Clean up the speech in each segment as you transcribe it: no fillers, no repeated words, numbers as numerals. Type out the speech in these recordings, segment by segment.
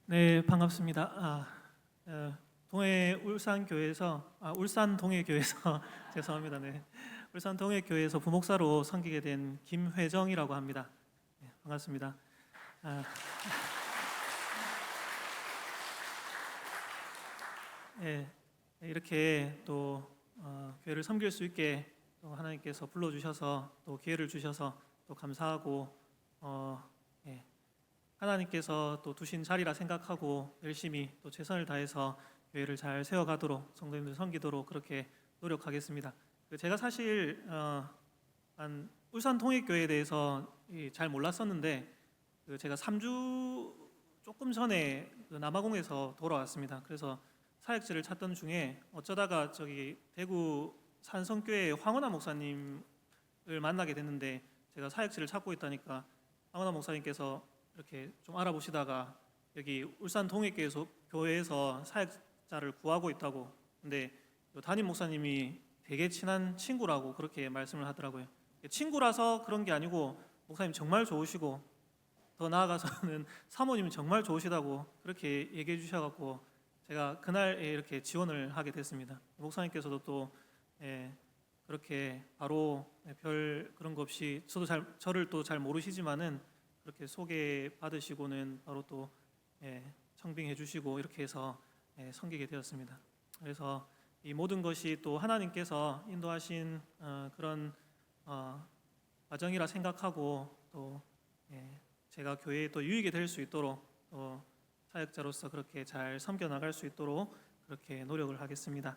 네, 반갑습니다. 동해 울산 교회에서 울산 동해 교회에서 죄송합니다. 네, 울산 동해 교회에서 부목사로 섬기게 된 김회정이라고 합니다. 네, 반갑습니다. 아, 예, 이렇게 또 교회를 섬길 수 있게 또 하나님께서 불러주셔서 또 기회를 주셔서 또 감사하고 어, 예, 하나님께서 또 두신 자리라 생각하고 열심히 또 최선을 다해서 교회를 잘 세워가도록 성도님들 섬기도록 그렇게 노력하겠습니다. 제가 사실 한 울산 통일교회에 대해서 잘 몰랐었는데 제가 3주 조금 전에 남아공에서 돌아왔습니다. 그래서 사역지를 찾던 중에 어쩌다가 저기 대구 산성교회 황원하 목사님을 만나게 됐는데 제가 사역지를 찾고 있다니까 황원하 목사님께서 이렇게 좀 알아보시다가 여기 울산 동해교회에서 사역자를 구하고 있다고. 근데 담임 목사님이 되게 친한 친구라고 그렇게 말씀을 하더라고요. 친구라서 그런 게 아니고 목사님 정말 좋으시고 더 나아가서는 사모님은 정말 좋으시다고 그렇게 얘기해 주셔갖고 제가 그날 이렇게 지원을 하게 됐습니다. 목사님께서도 또 그렇게 바로 별 그런 거 없이 저를 또 잘 모르시지만은 그렇게 소개 받으시고는 바로 또 청빙해 주시고 이렇게 해서 섬기게 되었습니다. 그래서 이 모든 것이 또 하나님께서 인도하신 그런 과정이라 생각하고 또 제가 교회에 또 유익이 될 수 있도록 또 사역자로서 그렇게 잘 섬겨 나갈 수 있도록 그렇게 노력을 하겠습니다.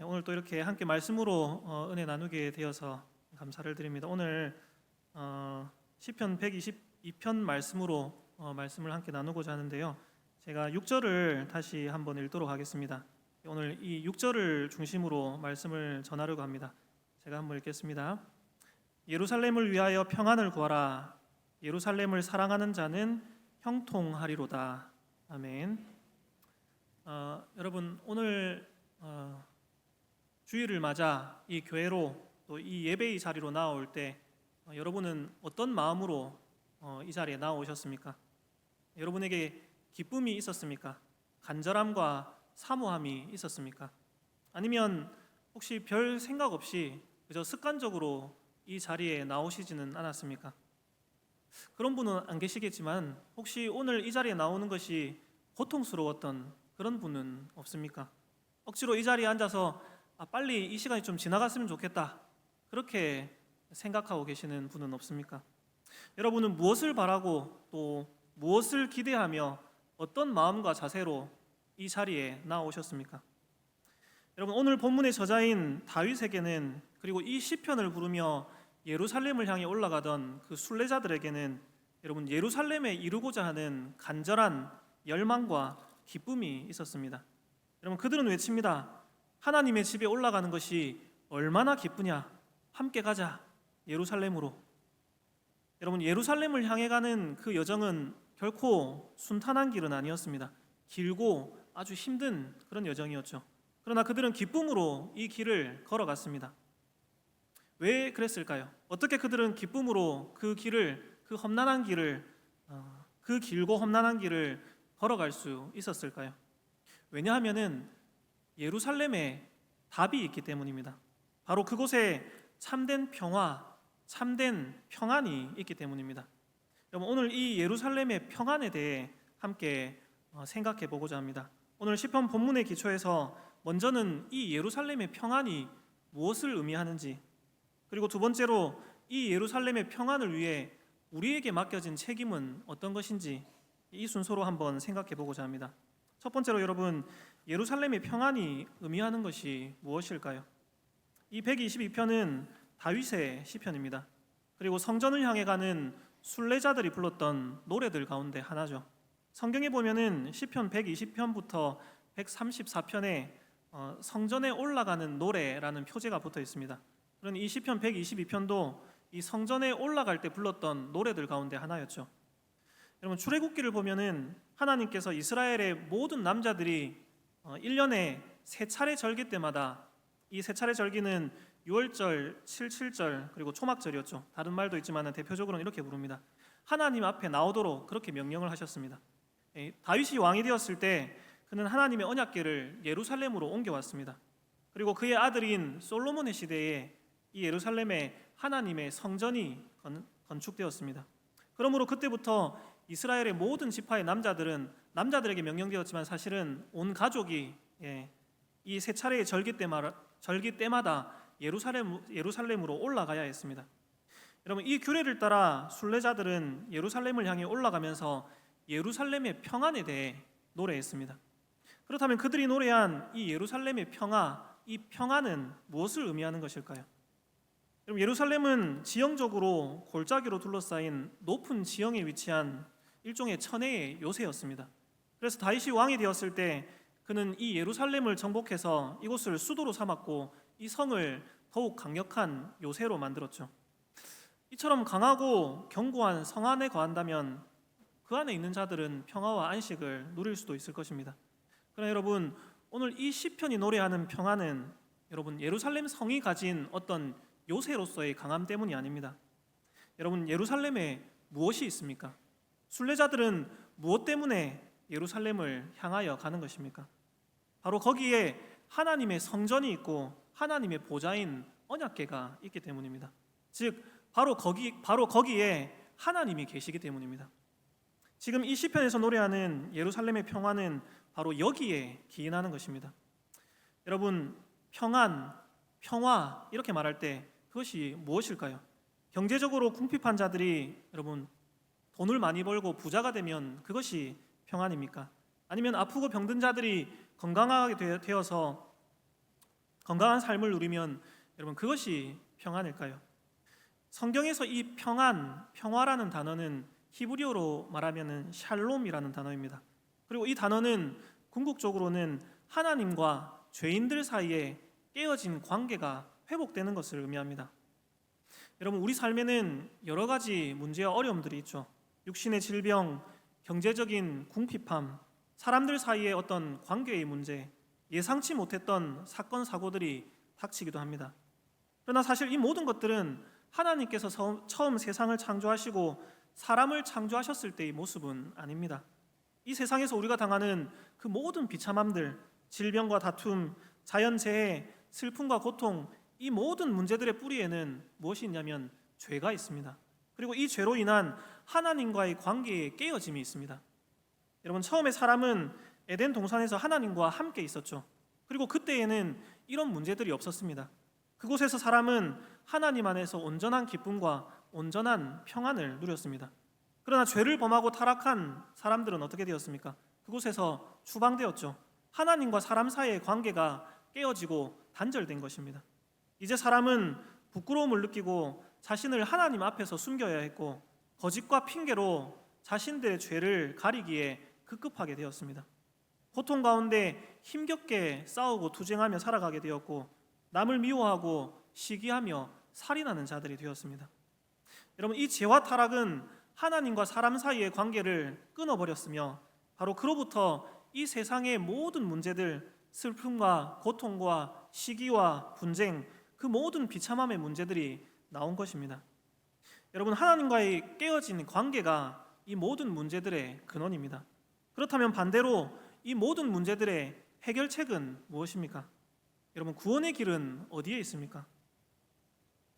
오늘 또 이렇게 함께 말씀으로 은혜 나누게 되어서 감사를 드립니다. 오늘 시편 122편 말씀으로 말씀을 함께 나누고자 하는데요. 제가 6절을 다시 한번 읽도록 하겠습니다. 오늘 이 6절을 중심으로 말씀을 전하려고 합니다. 제가 한번 읽겠습니다. 예루살렘을 위하여 평안을 구하라. 예루살렘을 사랑하는 자는 형통하리로다. 아멘. 여러분 오늘 주일을 맞아 이 교회로 또 이 예배의 자리로 나올 때 여러분은 어떤 마음으로 이 자리에 나오셨습니까? 여러분에게 기쁨이 있었습니까? 간절함과 사모함이 있었습니까? 아니면 혹시 별 생각 없이 그저 습관적으로 이 자리에 나오시지는 않았습니까? 그런 분은 안 계시겠지만 혹시 오늘 이 자리에 나오는 것이 고통스러웠던 그런 분은 없습니까? 억지로 이 자리에 앉아서 빨리 이 시간이 좀 지나갔으면 좋겠다 그렇게 생각하고 계시는 분은 없습니까? 여러분은 무엇을 바라고 또 무엇을 기대하며 어떤 마음과 자세로 이 자리에 나오셨습니까? 여러분 오늘 본문의 저자인 다윗에게는 그리고 이 시편을 부르며 예루살렘을 향해 올라가던 그 순례자들에게는 여러분 예루살렘에 이루고자 하는 간절한 열망과 기쁨이 있었습니다. 여러분 그들은 외칩니다. 하나님의 집에 올라가는 것이 얼마나 기쁘냐. 함께 가자. 예루살렘으로. 여러분 예루살렘을 향해 가는 그 여정은 결코 순탄한 길은 아니었습니다. 길고 아주 힘든 그런 여정이었죠. 그러나 그들은 기쁨으로 이 길을 걸어갔습니다. 왜 그랬을까요? 어떻게 그들은 기쁨으로 그 길을, 그 험난한 길을, 그 길고 험난한 길을 걸어갈 수 있었을까요? 왜냐하면은 예루살렘에 답이 있기 때문입니다. 바로 그곳에 참된 평화, 참된 평안이 있기 때문입니다. 여러분 오늘 이 예루살렘의 평안에 대해 함께 생각해 보고자 합니다. 오늘 시편 본문의 기초에서 먼저는 이 예루살렘의 평안이 무엇을 의미하는지, 그리고 두 번째로 이 예루살렘의 평안을 위해 우리에게 맡겨진 책임은 어떤 것인지 이 순서로 한번 생각해 보고자 합니다. 첫 번째로 여러분 예루살렘의 평안이 의미하는 것이 무엇일까요? 이 122편은 다윗의 시편입니다. 그리고 성전을 향해 가는 순례자들이 불렀던 노래들 가운데 하나죠. 성경에 보면은 시편 120편부터 134편에 성전에 올라가는 노래라는 표제가 붙어 있습니다. 그런 이 시편 122편도 이 성전에 올라갈 때 불렀던 노래들 가운데 하나였죠. 여러분 출애굽기를 보면은 하나님께서 이스라엘의 모든 남자들이 1년에 세 차례 절기 때마다 이 세 차례 절기는 6월절, 7.7절 그리고 초막절이었죠. 다른 말도 있지만 대표적으로는 이렇게 부릅니다. 하나님 앞에 나오도록 그렇게 명령을 하셨습니다. 다윗이 왕이 되었을 때 그는 하나님의 언약궤를 예루살렘으로 옮겨왔습니다. 그리고 그의 아들인 솔로몬의 시대에 이 예루살렘에 하나님의 성전이 건축되었습니다. 그러므로 그때부터 이스라엘의 모든 지파의 남자들에게 명령되었지만 사실은 온 가족이 이 세 차례의 절기 때마다 예루살렘으로 올라가야 했습니다. 여러분, 이 규례를 따라 순례자들은 예루살렘을 향해 올라가면서 예루살렘의 평안에 대해 노래했습니다. 그렇다면 그들이 노래한 이 예루살렘의 평화, 이 평안은 무엇을 의미하는 것일까요? 여러분, 예루살렘은 지형적으로 골짜기로 둘러싸인 높은 지형에 위치한 일종의 천혜의 요새였습니다. 그래서 다윗이 왕이 되었을 때 그는 이 예루살렘을 정복해서 이곳을 수도로 삼았고 이 성을 더욱 강력한 요새로 만들었죠. 이처럼 강하고 견고한 성 안에 거한다면 그 안에 있는 자들은 평화와 안식을 누릴 수도 있을 것입니다. 그러나 여러분, 오늘 이 시편이 노래하는 평화는 여러분 예루살렘 성이 가진 어떤 요새로서의 강함 때문이 아닙니다. 여러분, 예루살렘에 무엇이 있습니까? 순례자들은 무엇 때문에 예루살렘을 향하여 가는 것입니까? 바로 거기에 하나님의 성전이 있고 하나님의 보좌인 언약궤가 있기 때문입니다. 즉 바로 거기에 하나님이 계시기 때문입니다. 지금 이 시편에서 노래하는 예루살렘의 평화는 바로 여기에 기인하는 것입니다. 여러분, 평안, 평화 이렇게 말할 때 그것이 무엇일까요? 경제적으로 궁핍한 자들이 여러분 돈을 많이 벌고 부자가 되면 그것이 평안입니까? 아니면 아프고 병든 자들이 건강하게 되어서 건강한 삶을 누리면 여러분 그것이 평안일까요? 성경에서 이 평안, 평화라는 단어는 히브리어로 말하면 샬롬이라는 단어입니다. 그리고 이 단어는 궁극적으로는 하나님과 죄인들 사이에 깨어진 관계가 회복되는 것을 의미합니다. 여러분, 우리 삶에는 여러 가지 문제와 어려움들이 있죠. 육신의 질병, 경제적인 궁핍함, 사람들 사이의 어떤 관계의 문제, 예상치 못했던 사건, 사고들이 닥치기도 합니다. 그러나 사실 이 모든 것들은 하나님께서 처음 세상을 창조하시고 사람을 창조하셨을 때의 모습은 아닙니다. 이 세상에서 우리가 당하는 그 모든 비참함들, 질병과 다툼, 자연재해, 슬픔과 고통, 이 모든 문제들의 뿌리에는 무엇이 있냐면 죄가 있습니다. 그리고 이 죄로 인한 하나님과의 관계에 깨어짐이 있습니다. 여러분, 처음에 사람은 에덴 동산에서 하나님과 함께 있었죠. 그리고 그때에는 이런 문제들이 없었습니다. 그곳에서 사람은 하나님 안에서 온전한 기쁨과 온전한 평안을 누렸습니다. 그러나 죄를 범하고 타락한 사람들은 어떻게 되었습니까? 그곳에서 추방되었죠. 하나님과 사람 사이의 관계가 깨어지고 단절된 것입니다. 이제 사람은 부끄러움을 느끼고 자신을 하나님 앞에서 숨겨야 했고 거짓과 핑계로 자신들의 죄를 가리기에 급급하게 되었습니다. 고통 가운데 힘겹게 싸우고 투쟁하며 살아가게 되었고 남을 미워하고 시기하며 살인하는 자들이 되었습니다. 여러분, 이 죄와 타락은 하나님과 사람 사이의 관계를 끊어버렸으며 바로 그로부터 이 세상의 모든 문제들, 슬픔과 고통과 시기와 분쟁, 그 모든 비참함의 문제들이 나온 것입니다. 여러분, 하나님과의 깨어진 관계가 이 모든 문제들의 근원입니다. 그렇다면 반대로 이 모든 문제들의 해결책은 무엇입니까? 여러분, 구원의 길은 어디에 있습니까?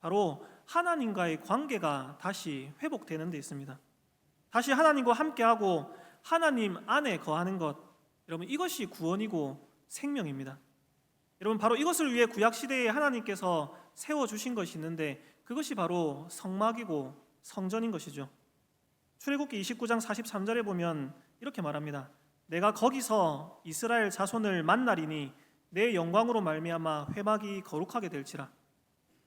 바로 하나님과의 관계가 다시 회복되는 데 있습니다. 다시 하나님과 함께하고 하나님 안에 거하는 것, 여러분 이것이 구원이고 생명입니다. 여러분, 바로 이것을 위해 구약시대에 하나님께서 세워주신 것이 있는데 그것이 바로 성막이고 성전인 것이죠. 출애굽기 29장 43절에 보면 이렇게 말합니다. 내가 거기서 이스라엘 자손을 만나리니 내 영광으로 말미암아 회막이 거룩하게 될지라.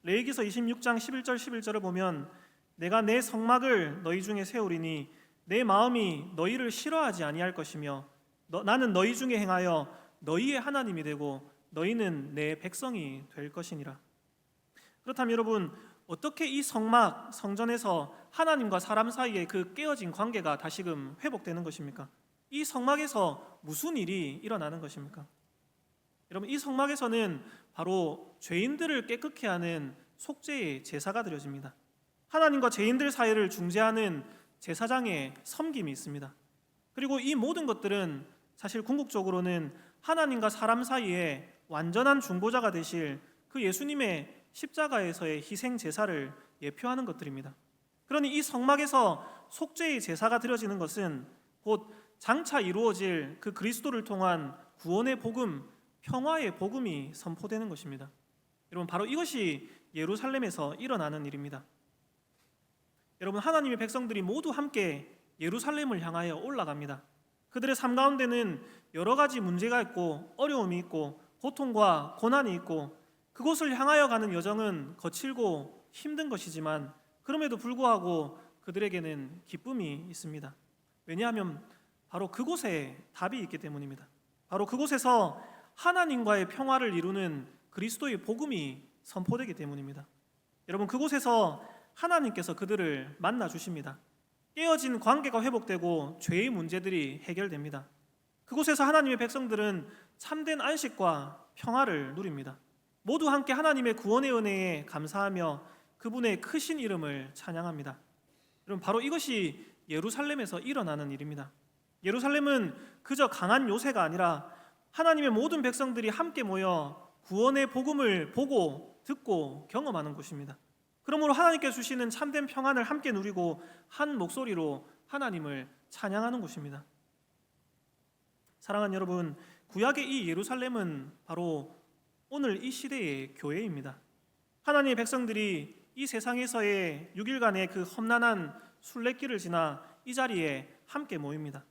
레위기서 26장 11절 11절을 보면 내가 내 성막을 너희 중에 세우리니 내 마음이 너희를 싫어하지 아니할 것이며 나는 너희 중에 행하여 너희의 하나님이 되고 너희는 내 백성이 될 것이니라. 그렇다면 여러분, 어떻게 이 성막, 성전에서 하나님과 사람 사이의 그 깨어진 관계가 다시금 회복되는 것입니까? 이 성막에서 무슨 일이 일어나는 것입니까? 여러분, 이 성막에서는 바로 죄인들을 깨끗게 하는 속죄의 제사가 드려집니다. 하나님과 죄인들 사이를 중재하는 제사장의 섬김이 있습니다. 그리고 이 모든 것들은 사실 궁극적으로는 하나님과 사람 사이에 완전한 중보자가 되실 그 예수님의 십자가에서의 희생 제사를 예표하는 것들입니다. 그러니 이 성막에서 속죄의 제사가 드려지는 것은 곧 장차 이루어질 그 그리스도를 통한 구원의 복음, 평화의 복음이 선포되는 것입니다. 여러분, 바로 이것이 예루살렘에서 일어나는 일입니다. 여러분, 하나님의 백성들이 모두 함께 예루살렘을 향하여 올라갑니다. 그들의 삶 가운데는 여러 가지 문제가 있고 어려움이 있고 고통과 고난이 있고 그곳을 향하여 가는 여정은 거칠고 힘든 것이지만 그럼에도 불구하고 그들에게는 기쁨이 있습니다. 왜냐하면 바로 그곳에 답이 있기 때문입니다. 바로 그곳에서 하나님과의 평화를 이루는 그리스도의 복음이 선포되기 때문입니다. 여러분, 그곳에서 하나님께서 그들을 만나 주십니다. 깨어진 관계가 회복되고 죄의 문제들이 해결됩니다. 그곳에서 하나님의 백성들은 참된 안식과 평화를 누립니다. 모두 함께 하나님의 구원의 은혜에 감사하며 그분의 크신 이름을 찬양합니다. 여러분, 바로 이것이 예루살렘에서 일어나는 일입니다. 예루살렘은 그저 강한 요새가 아니라 하나님의 모든 백성들이 함께 모여 구원의 복음을 보고 듣고 경험하는 곳입니다. 그러므로 하나님께서 주시는 참된 평안을 함께 누리고 한 목소리로 하나님을 찬양하는 곳입니다. 사랑하는 여러분, 구약의 이 예루살렘은 바로 오늘 이 시대의 교회입니다. 하나님의 백성들이 이 세상에서의 6일간의 그 험난한 순례길을 지나 이 자리에 함께 모입니다.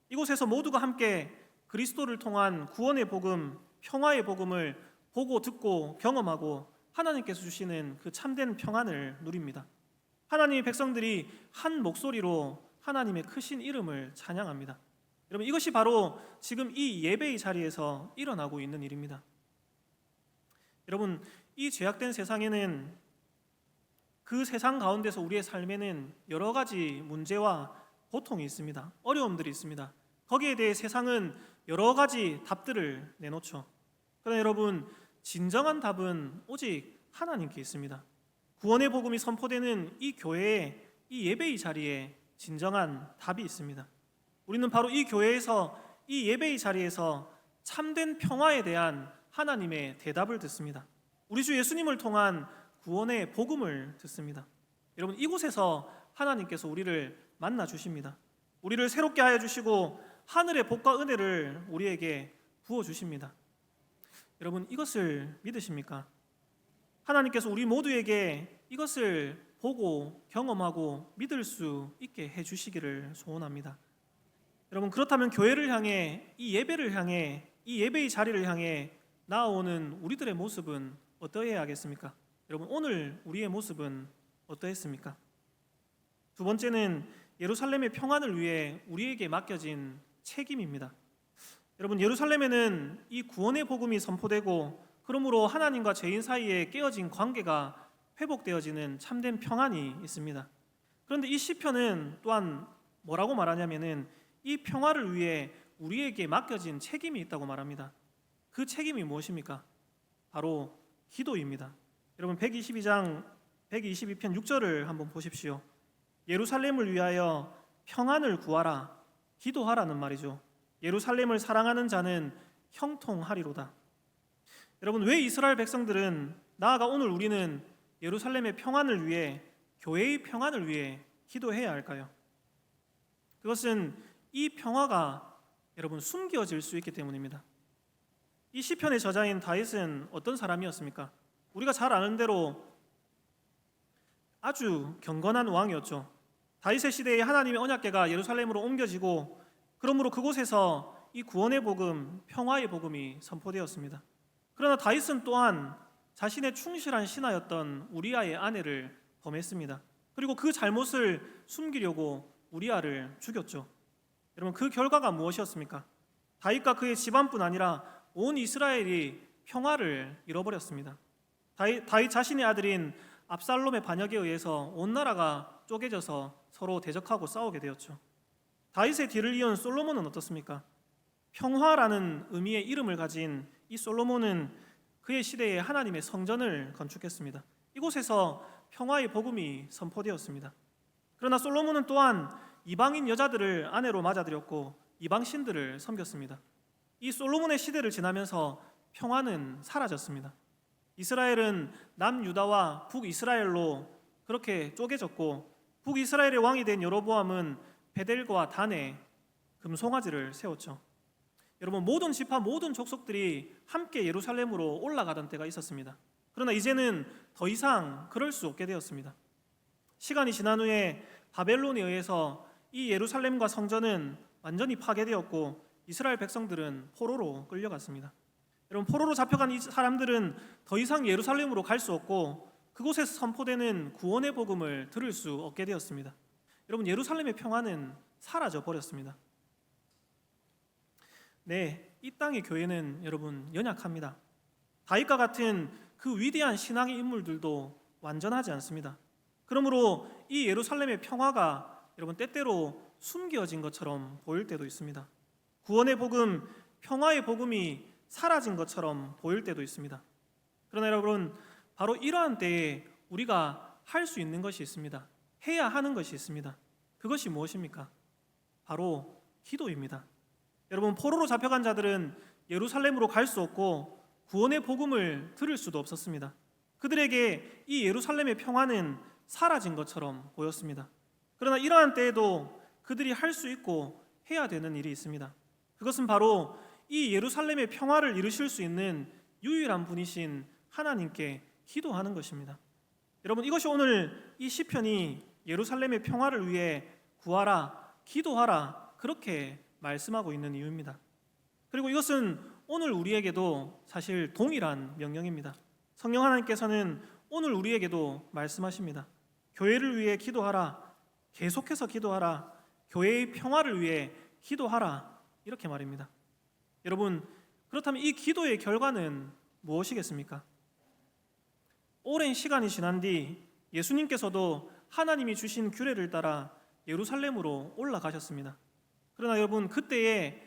이곳에서 모두가 함께 그리스도를 통한 구원의 복음, 평화의 복음을 보고 듣고 경험하고 하나님께서 주시는 그 참된 평안을 누립니다. 하나님의 백성들이 한 목소리로 하나님의 크신 이름을 찬양합니다. 여러분, 이것이 바로 지금 이 예배의 자리에서 일어나고 있는 일입니다. 여러분, 이 죄악된 세상에는 그 세상 가운데서 우리의 삶에는 여러 가지 문제와 고통이 있습니다. 어려움들이 있습니다. 거기에 대해 세상은 여러 가지 답들을 내놓죠. 그러나 여러분, 진정한 답은 오직 하나님께 있습니다. 구원의 복음이 선포되는 이 교회에, 이 예배의 자리에 진정한 답이 있습니다. 우리는 바로 이 교회에서, 이 예배의 자리에서 참된 평화에 대한 하나님의 대답을 듣습니다. 우리 주 예수님을 통한 구원의 복음을 듣습니다. 여러분, 이곳에서 하나님께서 우리를 만나 주십니다. 우리를 새롭게 하여 주시고 하늘의 복과 은혜를 우리에게 부어 주십니다. 여러분, 이것을 믿으십니까? 하나님께서 우리 모두에게 이것을 보고 경험하고 믿을 수 있게 해주시기를 소원합니다. 여러분, 그렇다면 교회를 향해, 이 예배를 향해, 이 예배의 자리를 향해 나아오는 우리들의 모습은 어떠해야 하겠습니까? 여러분, 오늘 우리의 모습은 어떠했습니까? 두 번째는 예루살렘의 평안을 위해 우리에게 맡겨진 책임입니다. 여러분, 예루살렘에는 이 구원의 복음이 선포되고 그러므로 하나님과 죄인 사이에 깨어진 관계가 회복되어지는 참된 평안이 있습니다. 그런데 이 시편은 또한 뭐라고 말하냐면은 이 평화를 위해 우리에게 맡겨진 책임이 있다고 말합니다. 그 책임이 무엇입니까? 바로 기도입니다. 여러분, 122편 6절을 한번 보십시오. 예루살렘을 위하여 평안을 구하라, 기도하라는 말이죠. 예루살렘을 사랑하는 자는 형통하리로다. 여러분, 왜 이스라엘 백성들은, 나아가 오늘 우리는 예루살렘의 평안을 위해, 교회의 평안을 위해 기도해야 할까요? 그것은 이 평화가 여러분 숨겨질 수 있기 때문입니다. 이 시편의 저자인 다윗은 어떤 사람이었습니까? 우리가 잘 아는 대로 아주 경건한 왕이었죠. 다윗의 시대에 하나님의 언약궤가 예루살렘으로 옮겨지고 그러므로 그곳에서 이 구원의 복음, 평화의 복음이 선포되었습니다. 그러나 다윗은 또한 자신의 충실한 신하였던 우리아의 아내를 범했습니다. 그리고 그 잘못을 숨기려고 우리아를 죽였죠. 여러분, 그 결과가 무엇이었습니까? 다윗과 그의 집안뿐 아니라 온 이스라엘이 평화를 잃어버렸습니다. 다윗 자신의 아들인 압살롬의 반역에 의해서 온 나라가 쪼개져서 서로 대적하고 싸우게 되었죠. 다윗의 뒤를 이은 솔로몬은 어떻습니까? 평화라는 의미의 이름을 가진 이 솔로몬은 그의 시대에 하나님의 성전을 건축했습니다. 이곳에서 평화의 복음이 선포되었습니다. 그러나 솔로몬은 또한 이방인 여자들을 아내로 맞아들였고 이방 신들을 섬겼습니다. 이 솔로몬의 시대를 지나면서 평화는 사라졌습니다. 이스라엘은 남유다와 북이스라엘로 그렇게 쪼개졌고, 북이스라엘의 왕이 된 여로보암은 베델과 단에 금송아지를 세웠죠. 여러분, 모든 지파 모든 족속들이 함께 예루살렘으로 올라가던 때가 있었습니다. 그러나 이제는 더 이상 그럴 수 없게 되었습니다. 시간이 지난 후에 바벨론에 의해서 이 예루살렘과 성전은 완전히 파괴되었고, 이스라엘 백성들은 포로로 끌려갔습니다. 여러분, 포로로 잡혀간 이 사람들은 더 이상 예루살렘으로 갈 수 없고, 그곳에서 선포되는 구원의 복음을 들을 수 없게 되었습니다. 여러분, 예루살렘의 평화는 사라져 버렸습니다. 네, 이 땅의 교회는 여러분 연약합니다. 다윗과 같은 그 위대한 신앙의 인물들도 완전하지 않습니다. 그러므로 이 예루살렘의 평화가 여러분 때때로 숨겨진 것처럼 보일 때도 있습니다. 구원의 복음, 평화의 복음이 사라진 것처럼 보일 때도 있습니다. 그러나 여러분, 바로 이러한 때에 우리가 할 수 있는 것이 있습니다. 해야 하는 것이 있습니다. 그것이 무엇입니까? 바로 기도입니다. 여러분, 포로로 잡혀간 자들은 예루살렘으로 갈 수 없고 구원의 복음을 들을 수도 없었습니다. 그들에게 이 예루살렘의 평화는 사라진 것처럼 보였습니다. 그러나 이러한 때에도 그들이 할 수 있고 해야 되는 일이 있습니다. 그것은 바로 이 예루살렘의 평화를 이루실 수 있는 유일한 분이신 하나님께 기도하는 것입니다. 여러분, 이것이 오늘 이 시편이 예루살렘의 평화를 위해 구하라, 기도하라 그렇게 말씀하고 있는 이유입니다. 그리고 이것은 오늘 우리에게도 사실 동일한 명령입니다. 성령 하나님께서는 오늘 우리에게도 말씀하십니다. 교회를 위해 기도하라, 계속해서 기도하라, 교회의 평화를 위해 기도하라 이렇게 말입니다. 여러분, 그렇다면 이 기도의 결과는 무엇이겠습니까? 오랜 시간이 지난 뒤 예수님께서도 하나님이 주신 규례를 따라 예루살렘으로 올라가셨습니다. 그러나 여러분, 그때에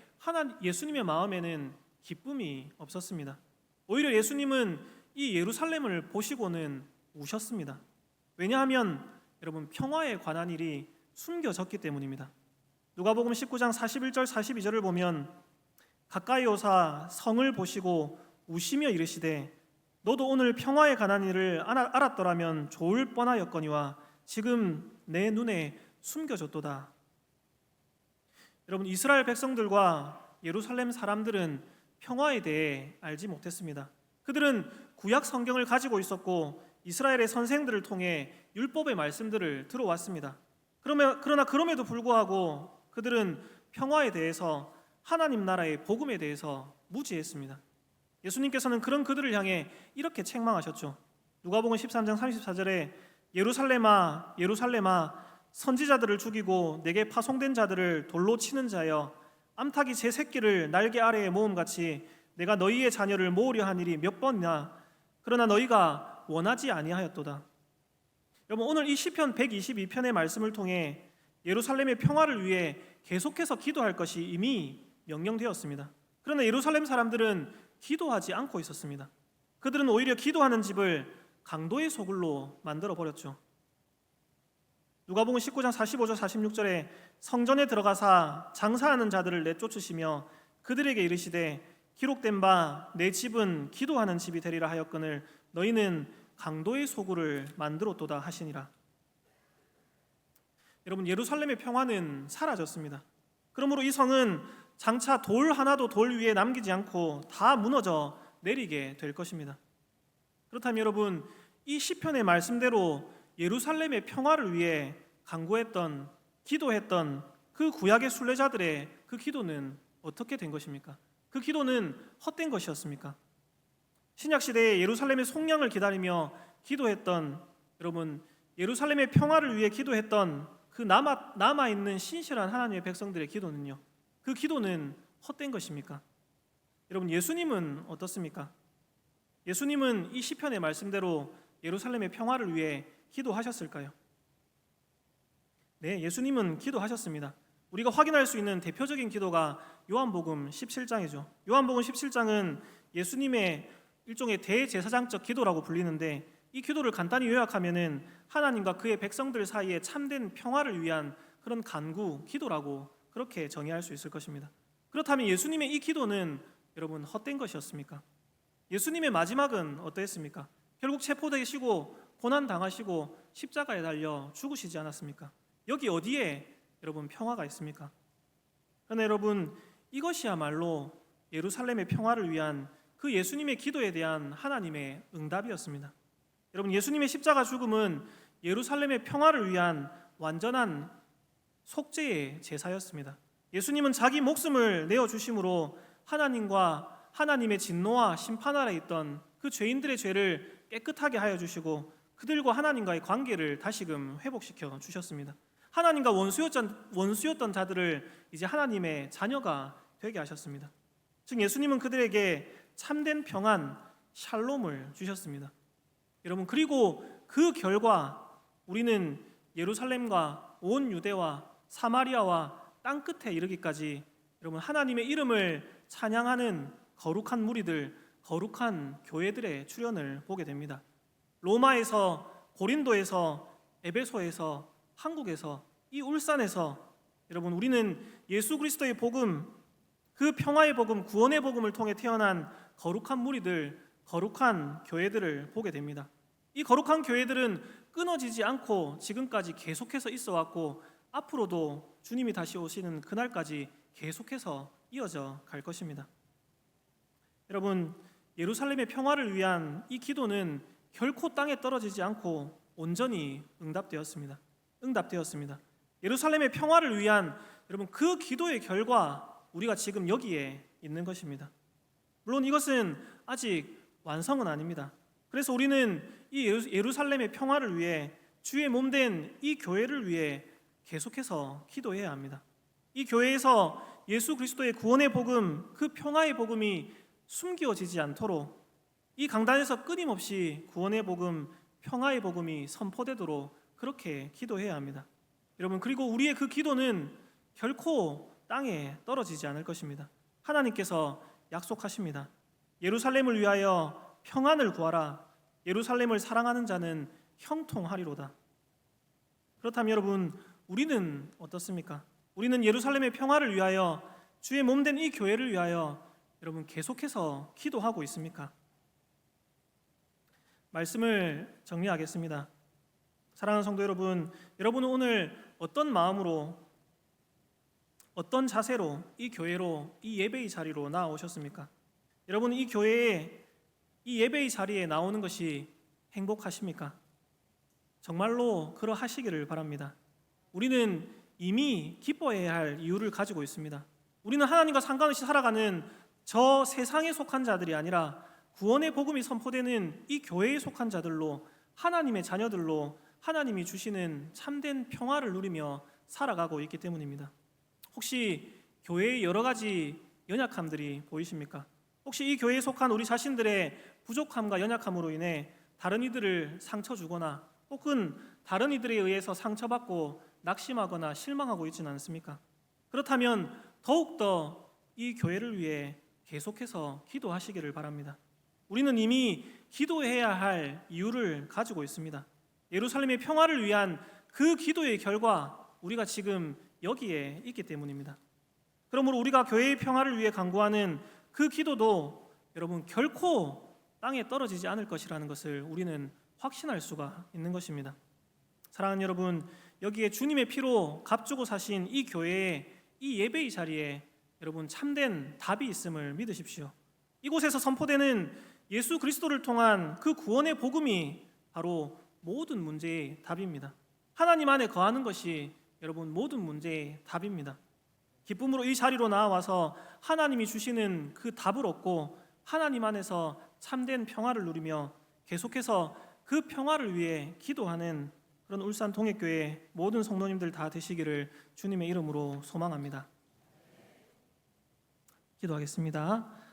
예수님의 마음에는 기쁨이 없었습니다. 오히려 예수님은 이 예루살렘을 보시고는 우셨습니다. 왜냐하면 여러분, 평화에 관한 일이 숨겨졌기 때문입니다. 누가복음 19장 41절 42절을 보면 가까이 오사 성을 보시고 우시며 이르시되 너도 오늘 평화에 관한 일을 알았더라면 좋을 뻔하였거니와 지금 내 눈에 숨겨졌도다. 여러분, 이스라엘 백성들과 예루살렘 사람들은 평화에 대해 알지 못했습니다. 그들은 구약 성경을 가지고 있었고 이스라엘의 선생들을 통해 율법의 말씀들을 들어왔습니다. 그러나 그럼에도 불구하고 그들은 평화에 대해서, 하나님 나라의 복음에 대해서 무지했습니다. 예수님께서는 그런 그들을 향해 이렇게 책망하셨죠. 누가복음 13장 34절에 예루살렘아 예루살렘아 선지자들을 죽이고 내게 파송된 자들을 돌로 치는 자여, 암탉이 제 새끼를 날개 아래에 모음같이 내가 너희의 자녀를 모으려 한 일이 몇 번이나, 그러나 너희가 원하지 아니하였도다. 여러분, 오늘 이 시편 122편의 말씀을 통해 예루살렘의 평화를 위해 계속해서 기도할 것이 이미 명령되었습니다. 그러나 예루살렘 사람들은 기도하지 않고 있었습니다. 그들은 오히려 기도하는 집을 강도의 소굴로 만들어 버렸죠. 누가복음 19장 45절 46절에 성전에 들어가사 장사하는 자들을 내쫓으시며 그들에게 이르시되 기록된 바 내 집은 기도하는 집이 되리라 하였거늘 너희는 강도의 소굴을 만들었도다 하시니라. 여러분, 예루살렘의 평화는 사라졌습니다. 그러므로 이 성은 장차 돌 하나도 돌 위에 남기지 않고 다 무너져 내리게 될 것입니다. 그렇다면 여러분, 이 시편의 말씀대로 예루살렘의 평화를 위해 간구했던, 기도했던 그 구약의 순례자들의 그 기도는 어떻게 된 것입니까? 그 기도는 헛된 것이었습니까? 신약시대에 예루살렘의 속량을 기다리며 기도했던, 여러분, 예루살렘의 평화를 위해 기도했던 그 남아있는 신실한 하나님의 백성들의 기도는요, 그 기도는 헛된 것입니까? 여러분, 예수님은 어떻습니까? 예수님은 이 시편의 말씀대로 예루살렘의 평화를 위해 기도하셨을까요? 네, 예수님은 기도하셨습니다. 우리가 확인할 수 있는 대표적인 기도가 요한복음 17장이죠. 요한복음 17장은 예수님의 일종의 대제사장적 기도라고 불리는데, 이 기도를 간단히 요약하면은 하나님과 그의 백성들 사이에 참된 평화를 위한 그런 간구, 기도라고 그렇게 정의할 수 있을 것입니다. 그렇다면 예수님의 이 기도는 여러분 헛된 것이었습니까? 예수님의 마지막은 어떠했습니까? 결국 체포되시고 고난당하시고 십자가에 달려 죽으시지 않았습니까? 여기 어디에 여러분 평화가 있습니까? 그러나 여러분, 이것이야말로 예루살렘의 평화를 위한 그 예수님의 기도에 대한 하나님의 응답이었습니다. 여러분, 예수님의 십자가 죽음은 예루살렘의 평화를 위한 완전한 속죄의 제사였습니다. 예수님은 자기 목숨을 내어주심으로 하나님과 하나님의 진노와 심판 아래 있던 그 죄인들의 죄를 깨끗하게 하여 주시고 그들과 하나님과의 관계를 다시금 회복시켜 주셨습니다. 하나님과 원수였던 자들을 이제 하나님의 자녀가 되게 하셨습니다. 즉 예수님은 그들에게 참된 평안, 샬롬을 주셨습니다. 여러분, 그리고 그 결과 우리는 예루살렘과 온 유대와 사마리아와 땅끝에 이르기까지 여러분 하나님의 이름을 찬양하는 거룩한 무리들, 거룩한 교회들의 출현을 보게 됩니다. 로마에서, 고린도에서, 에베소에서, 한국에서, 이 울산에서 여러분 우리는 예수 그리스도의 복음, 그 평화의 복음, 구원의 복음을 통해 태어난 거룩한 무리들, 거룩한 교회들을 보게 됩니다. 이 거룩한 교회들은 끊어지지 않고 지금까지 계속해서 있어 왔고 앞으로도 주님이 다시 오시는 그날까지 계속해서 이어져 갈 것입니다. 여러분, 예루살렘의 평화를 위한 이 기도는 결코 땅에 떨어지지 않고 온전히 응답되었습니다. 예루살렘의 평화를 위한 여러분 그 기도의 결과 우리가 지금 여기에 있는 것입니다. 물론 이것은 아직 완성은 아닙니다. 그래서 우리는 이 예루살렘의 평화를 위해 주의 몸된 이 교회를 위해 계속해서 기도해야 합니다. 이 교회에서 예수 그리스도의 구원의 복음, 그 평화의 복음이 숨겨지지 않도록 이 강단에서 끊임없이 구원의 복음, 평화의 복음이 선포되도록 그렇게 기도해야 합니다. 여러분, 그리고 우리의 그 기도는 결코 땅에 떨어지지 않을 것입니다. 하나님께서 약속하십니다. 예루살렘을 위하여 평안을 구하라. 예루살렘을 사랑하는 자는 형통하리로다. 그렇다면 여러분, 우리는 어떻습니까? 우리는 예루살렘의 평화를 위하여, 주의 몸된 이 교회를 위하여 여러분 계속해서 기도하고 있습니까? 말씀을 정리하겠습니다. 사랑하는 성도 여러분, 여러분은 오늘 어떤 마음으로, 어떤 자세로 이 교회로, 이 예배의 자리로 나오셨습니까? 여러분은 이 교회에, 이 예배의 자리에 나오는 것이 행복하십니까? 정말로 그러하시기를 바랍니다. 우리는 이미 기뻐해야 할 이유를 가지고 있습니다. 우리는 하나님과 상관없이 살아가는 저 세상에 속한 자들이 아니라 구원의 복음이 선포되는 이 교회에 속한 자들로, 하나님의 자녀들로 하나님이 주시는 참된 평화를 누리며 살아가고 있기 때문입니다. 혹시 교회의 여러 가지 연약함들이 보이십니까? 혹시 이 교회에 속한 우리 자신들의 부족함과 연약함으로 인해 다른 이들을 상처 주거나 혹은 다른 이들에 의해서 상처받고 낙심하거나 실망하고 있지는 않습니까? 그렇다면 더욱더 이 교회를 위해 계속해서 기도하시기를 바랍니다. 우리는 이미 기도해야 할 이유를 가지고 있습니다. 예루살렘의 평화를 위한 그 기도의 결과 우리가 지금 여기에 있기 때문입니다. 그러므로 우리가 교회의 평화를 위해 간구하는 그 기도도 여러분 결코 땅에 떨어지지 않을 것이라는 것을 우리는 확신할 수가 있는 것입니다. 사랑하는 여러분, 여기에 주님의 피로 값주고 사신 이 교회의 이 예배의 자리에 여러분 참된 답이 있음을 믿으십시오. 이곳에서 선포되는 예수 그리스도를 통한 그 구원의 복음이 바로 모든 문제의 답입니다. 하나님 안에 거하는 것이 여러분 모든 문제의 답입니다. 기쁨으로 이 자리로 나와서 하나님이 주시는 그 답을 얻고 하나님 안에서 참된 평화를 누리며 계속해서 그 평화를 위해 기도하는 그런 울산 동해교회 모든 성도님들 다 되시기를 주님의 이름으로 소망합니다. 기도하겠습니다.